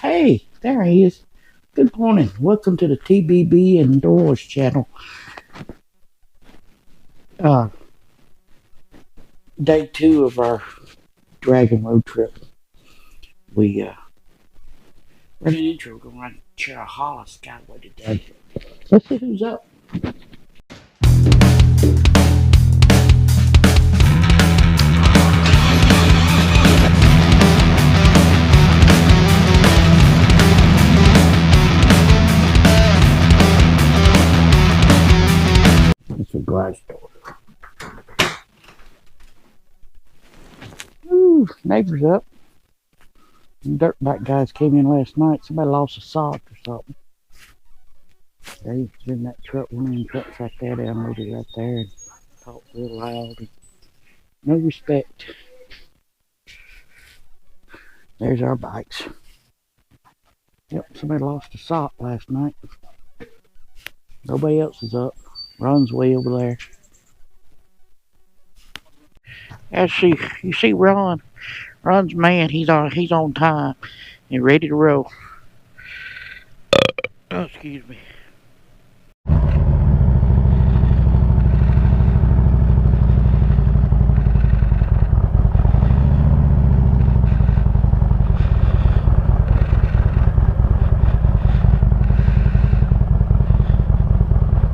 Hey, there he is. Good morning. Welcome to the TBB Indoors channel. Day 2 of our Dragon Road trip. We're in an intro. We're going to run Cherohala Skyway today. Let's see who's up. It's a garage door. Ooh, neighbors up. Some dirt bike guys came in last night. Somebody lost a sock or something. They was in that truck, one of them trucks right there. They unloaded right there and talked real loud. And no respect. There's our bikes. Yep, somebody lost a sock last night. Nobody else is up. Ron's way over there. You see Ron. Ron's man. He's on time and ready to roll. Oh, excuse me.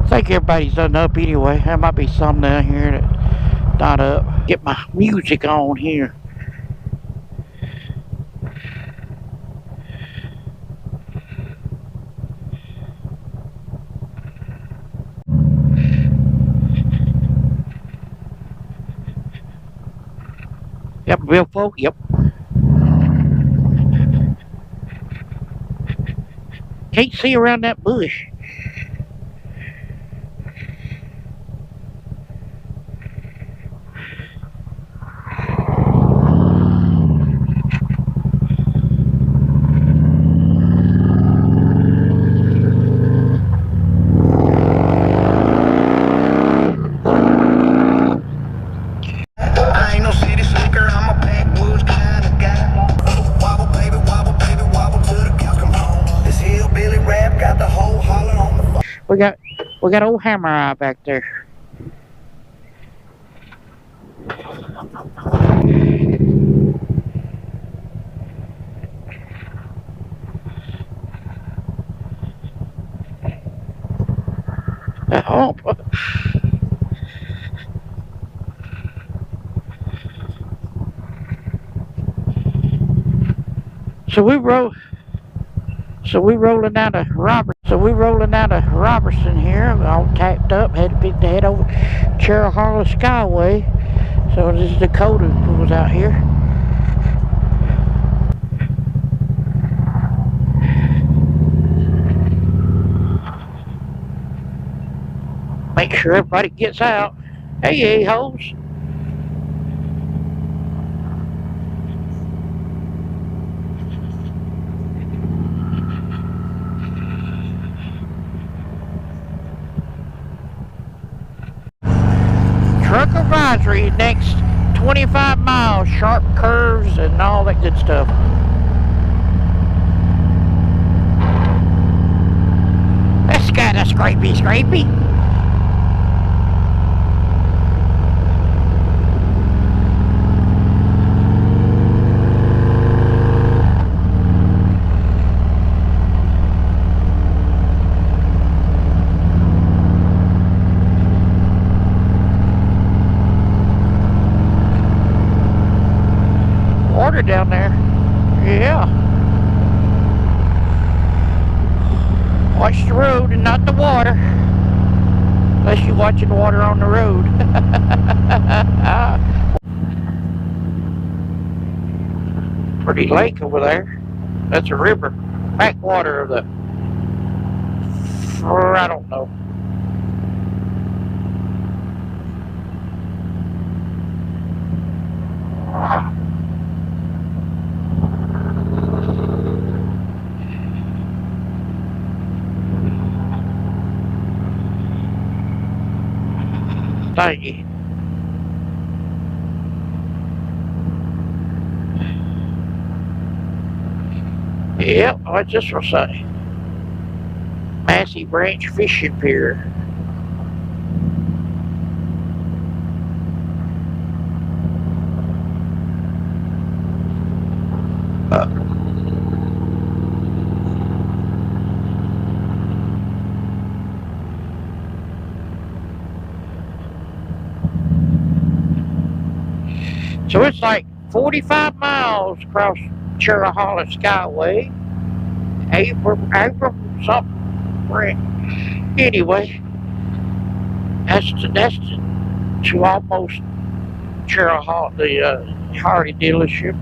I think everybody's done up anyway. There might be some down here that's not up. Get my music on here. Yep, real folk, yep. Can't see around that bush. We got old Hammer Eye back there. Oh. So we rolling out of Robertson here, all tacked up, had to head over Cherohala Skyway. So this is Dakota who was out here. Make sure everybody gets out. Hey, a-holes. Truck advisory next 25 miles, sharp curves and all that good stuff. That's kind of scrapey. Down there, yeah. Watch the road and not the water, unless you're watching water on the road. Pretty lake over there. That's a river. Backwater of the, I don't know. Thank you. Yep, what's this one say? Massey Branch Fishing Pier. So it's like 45 miles across Cherohala Skyway. April something. Anyway, that's to almost Cherohala, the Hardy dealership,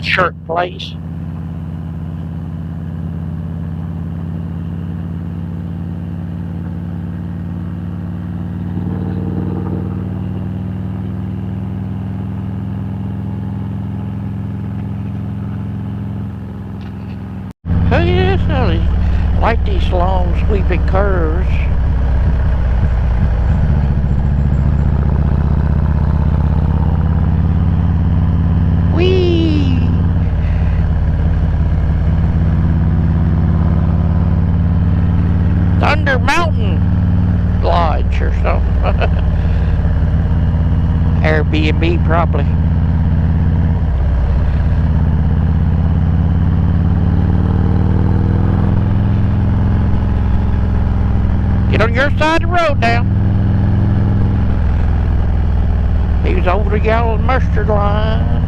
Shirt Place. Oh yes, I like these long sweeping curves. Whee! Thunder Mountain Lodge or something. Airbnb probably. Get on your side of the road now. He was over the yellow mustard line.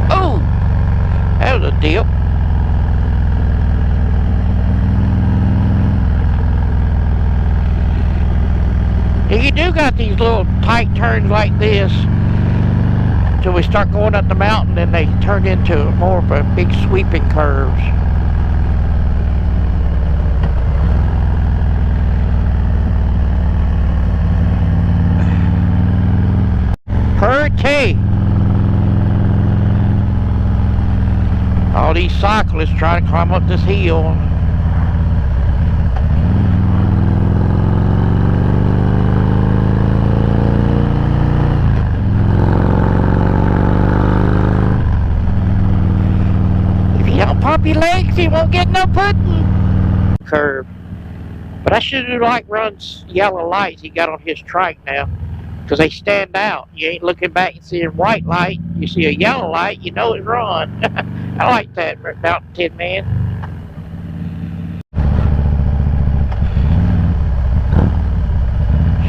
Oh, that was a dip. You do got these little tight turns like this till we start going up the mountain, and they turn into more of a big sweeping curves. Pretty. All these cyclists trying to climb up this hill. Pop your legs, you won't get no pudding. Curve. But I should have like runs yellow lights he got on his trike now, because they stand out. You ain't looking back and seeing white light. You see a yellow light, you know it's run. I like that about Tin Man.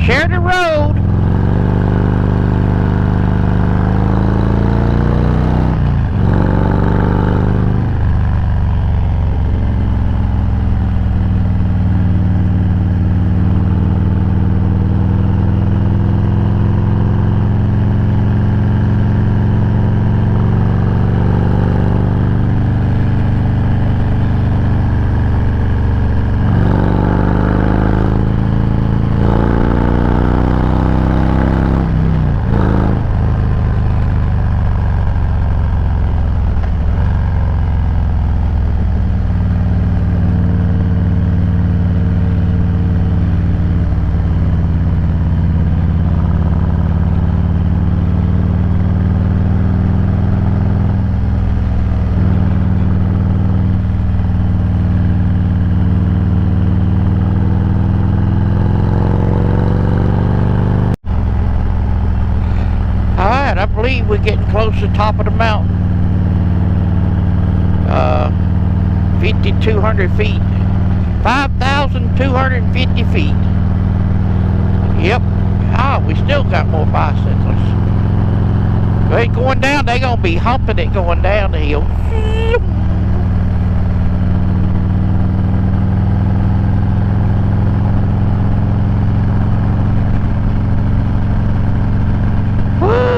Share the road. I believe we're getting close to the top of the mountain. 5,200 feet. 5,250 feet. Yep. Ah, we still got more bicyclists. They going down, they gonna be humping it going down the hill.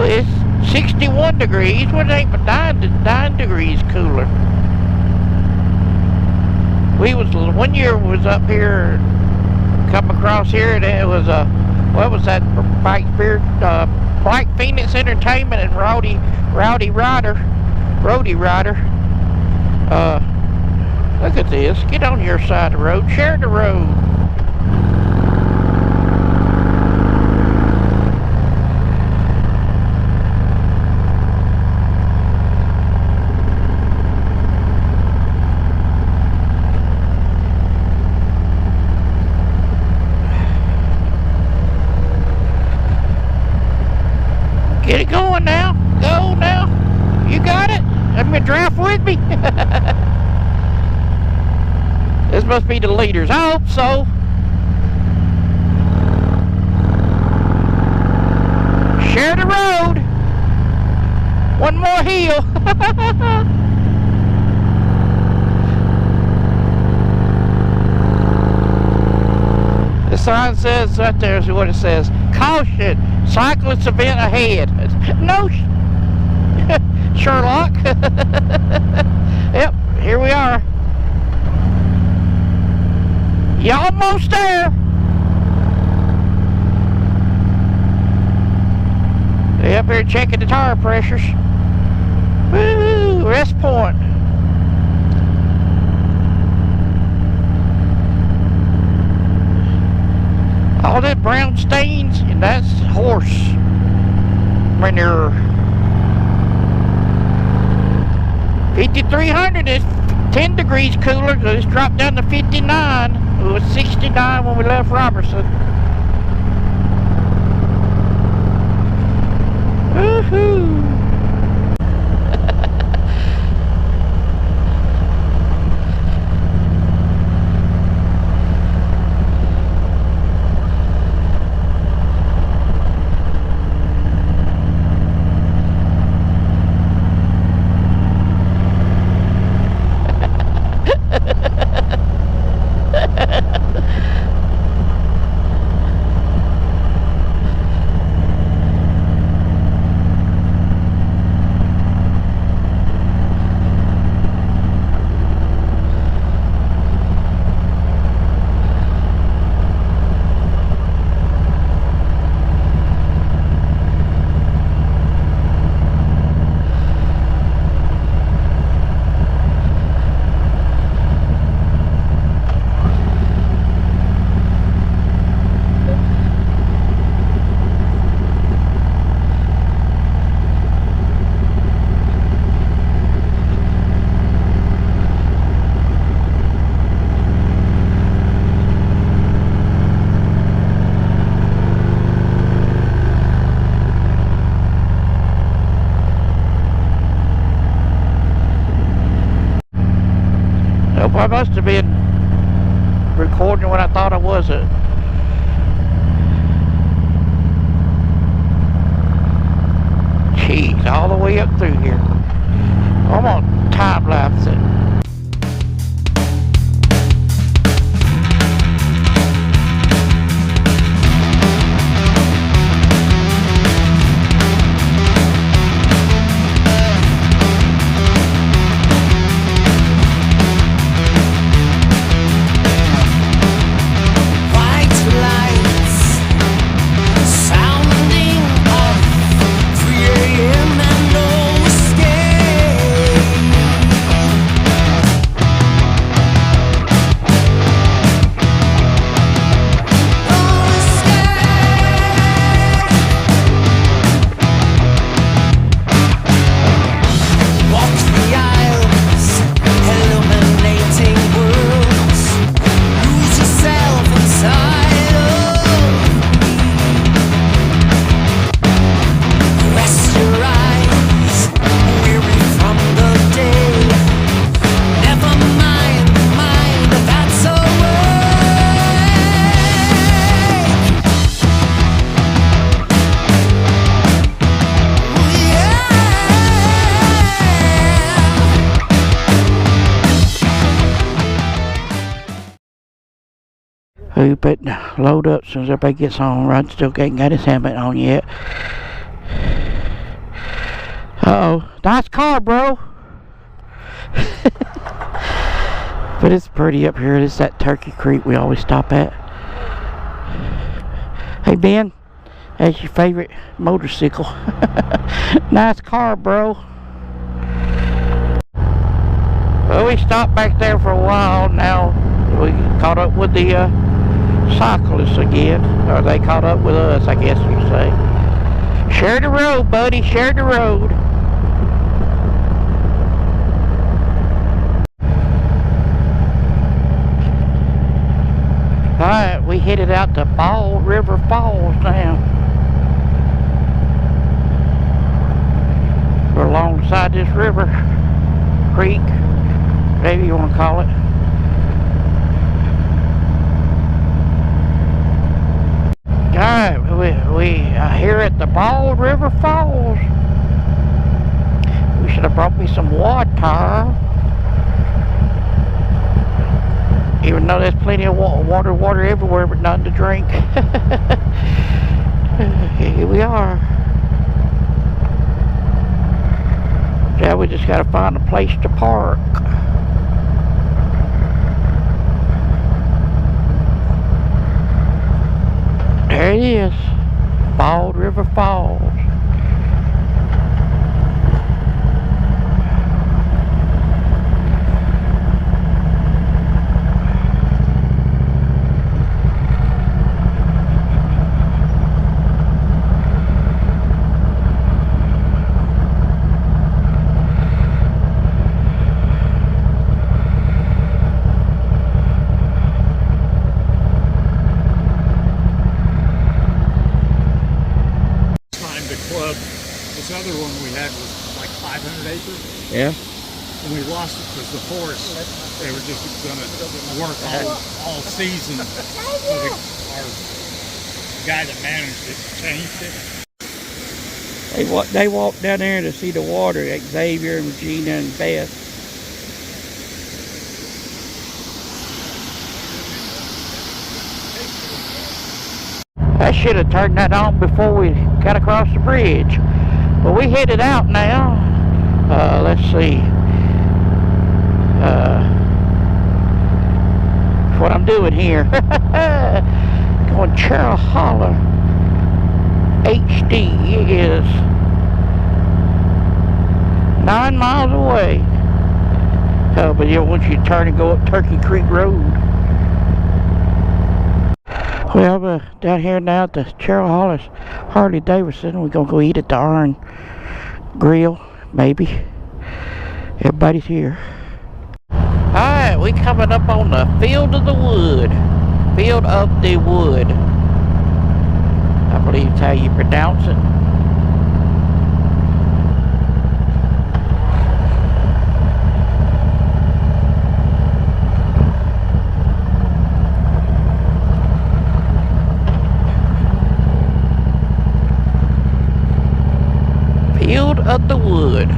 It's 61 degrees. What ain't but 9 degrees cooler. We was one year was up here, come across here, and it was a what was that bike beer Blak Entertainment and Rowdy Rider. Look at this. Get on your side of the road. Share the road. Get it going now. Go now. You got it. I'm gonna drive with me. This must be the leaders. I hope so. Share the road. One more hill. The sign says right there is what it says. Caution, cyclist event ahead. No, Sherlock. Yep, here we are. You almost there. They up here checking the tire pressures. Woo, rest point. All that brown stains, and that's horse manure. 5,300 is 10 degrees cooler, so it's dropped down to 59. It was 69 when we left Robertson. Woohoo! I must have been recording when I thought I wasn't. Jeez, all the way up through here. I'm gonna time lapse it. But load up as soon as everybody gets on. Rod still ain't got his helmet on yet. Uh-oh. Nice car, bro. But it's pretty up here. It's that Turkey Creek we always stop at. Hey, Ben. That's your favorite motorcycle. Nice car, bro. Well, we stopped back there for a while. Now we caught up with the cyclists again. Or they caught up with us, I guess you'd say. Share the road, buddy. Share the road. Alright, we headed out to Ball River Falls now. We're alongside this river, creek, whatever you want to call it. Alright, we are here at the Ball River Falls. We should have brought me some water. Even though there's plenty of water everywhere, but none to drink. Here we are. Now we just gotta find a place to park. There it is, Ball River Falls. This other one we had was like 500 acres. Yeah. And we lost it because the forest, they were just going to work all season. So our guy that managed it changed it. They walked down there to see the water, Xavier and Regina and Beth. I should have turned that on before we got across the bridge. But we headed out now. Let's see. What I'm doing here. Going Cherohala HD is 9 miles away. But you want you to turn and go up Turkey Creek Road. Well, we're down here now at the Cherohala Harley Davidson. We're gonna go eat at the Iron Grill, maybe. Everybody's here. Alright, we coming up on the Field of the Wood. Field of the Wood, I believe is how you pronounce it. Field of the Wood.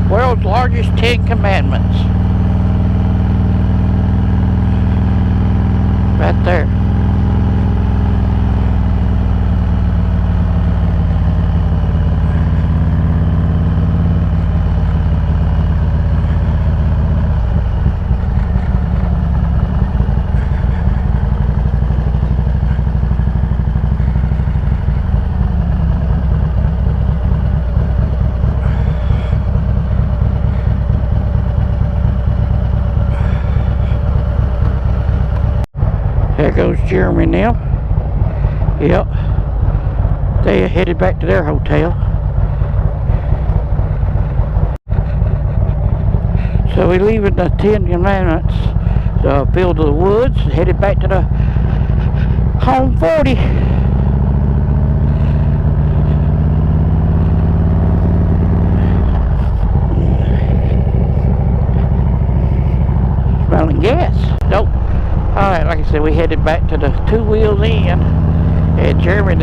World's largest 10 commandments. Right there. There goes Jeremy now. Yep. They are headed back to their hotel. So we're leaving the 10 Commandments, the Field of the Woods, headed back to the Home 40. Smelling gas. Nope. Alright, like I said, we headed back to the Two Wheels Inn. And Jeremy,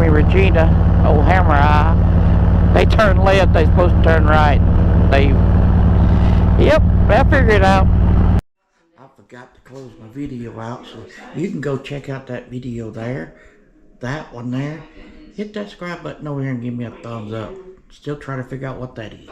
Regina, old Hammer Eye, they turned left, they supposed to turn right. Yep, I figured it out. I forgot to close my video out, so you can go check out that video there. That one there. Hit that subscribe button over here and give me a thumbs up. Still trying to figure out what that is.